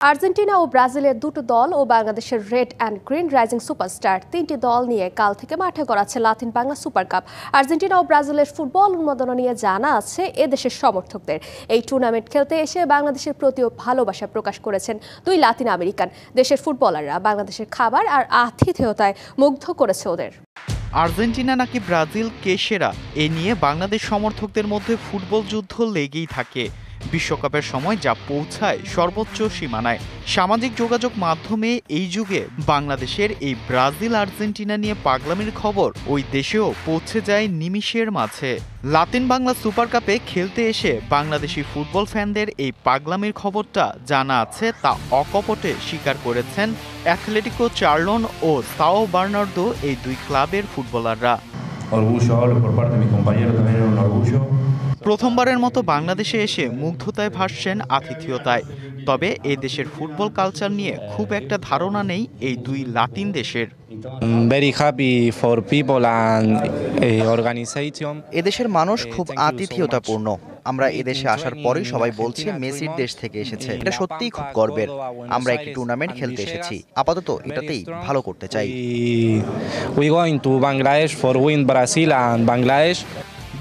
Argentina ও ব্রাজিলের দুটো দল ও বাংলাদেশের red and green rising superstar তিনটি দল নিয়ে কাল থেকে মাঠে গড়াচ্ছে Latin Bangla Super Cup. Argentina ও ব্রাজিলের ফুটবল উন্মাদনা নিয়ে জানা আছে এদেশের সমর্থকদের। এই টুর্নামেন্ট খেলতে এসে বাংলাদেশের প্রতিও ভালোবাসা প্রকাশ করেছেন দুই লাতিন আমেরিকান। দেশের ফুটবলাররা বাংলাদেশের খাবার আর আতিথেয়তায় মুগ্ধ করেছে ওদের। আর্জেন্টিনা নাকি ব্রাজিল কে সেরা, এ নিয়ে বাংলাদেশ সমর্থকদের মধ্যে ফুটবল যুদ্ধ লেগেই থাকে। বিশ্বকাপের সময় যা পৌঁছায় সর্বোচ্চ সীমানায়। সামাজিক যোগাযোগ মাধ্যমে এই যুগে বাংলাদেশের এই ব্রাজিল আর্জেন্টিনা নিয়ে পাগলামির খবর ওই দেশেও পৌঁছে যায় নিমিষের মাঝে। লাতিন বাংলা সুপার কাপে খেলতে এসে বাংলাদেশি ফুটবল ফ্যানদের এই পাগলামির খবরটা জানা আছে তা অকপটে স্বীকার করেছেন অ্যাথলেটিকো চার্লন ও সাও বার্নার্দো এই দুই ক্লাবের ফুটবলাররা। প্রথমবারের মতো বাংলাদেশে এসে মুগ্ধতায় ভাসছেন আতিথেয়তায়। তবে এ দেশের ফুটবল কালচার নিয়ে খুব একটা ধারণা নেই এই দুই লাতিন দেশের। এদেশের মানুষ খুব আতিথেয়তাপূর্ণ। আমরা এদেশে আসার পরেই সবাই বলছে মেসির দেশ থেকে এসেছে। এটা সত্যিই খুব গর্বের। আমরা একটি টুর্নামেন্ট খেলতে এসেছি, আপাতত এটাতেই ভালো করতে চাই।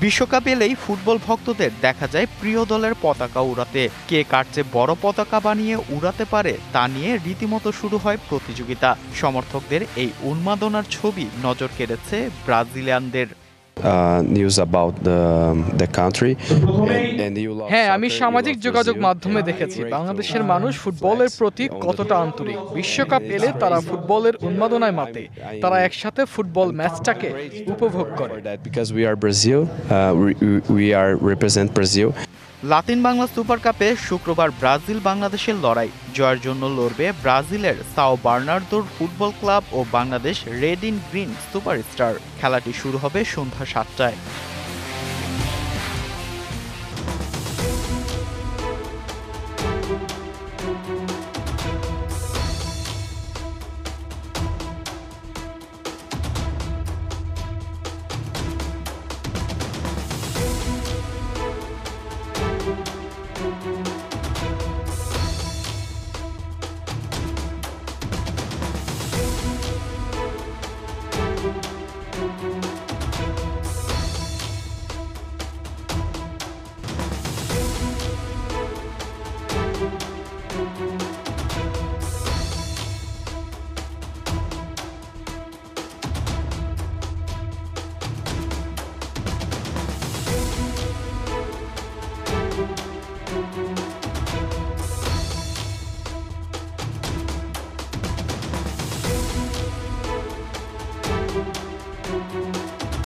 বিশ্বকাপ এলেই ফুটবল ভক্তদের দেখা যায় প্রিয় দলের পতাকা উড়াতে। কে কার চেয়ে বড় পতাকা বানিয়ে উড়াতে পারে তা নিয়ে রীতিমতো শুরু হয় প্রতিযোগিতা। সমর্থকদের এই উন্মাদনার ছবি নজর কেড়েছে ব্রাজিলিয়ানদের। হ্যাঁ, আমি সামাজিক যোগাযোগ মাধ্যমে দেখেছি বাংলাদেশের মানুষ ফুটবলের প্রতি কতটা আন্তরিক। বিশ্বকাপ এলে তারা ফুটবলের উন্মাদনায় মাতে। তারা একসাথে ফুটবল ম্যাচটাকে উপভোগ করে। লাতিন বাংলা সুপার কাপে শুক্রবার ব্রাজিল বাংলাদেশের লড়াই। জয়ের জন্য লড়বে ব্রাজিলের সাও বার্নার্দোর ফুটবল ক্লাব ও Bangladesh red in green superstar. খেলাটি শুরু হবে সন্ধ্যা ৭টায়।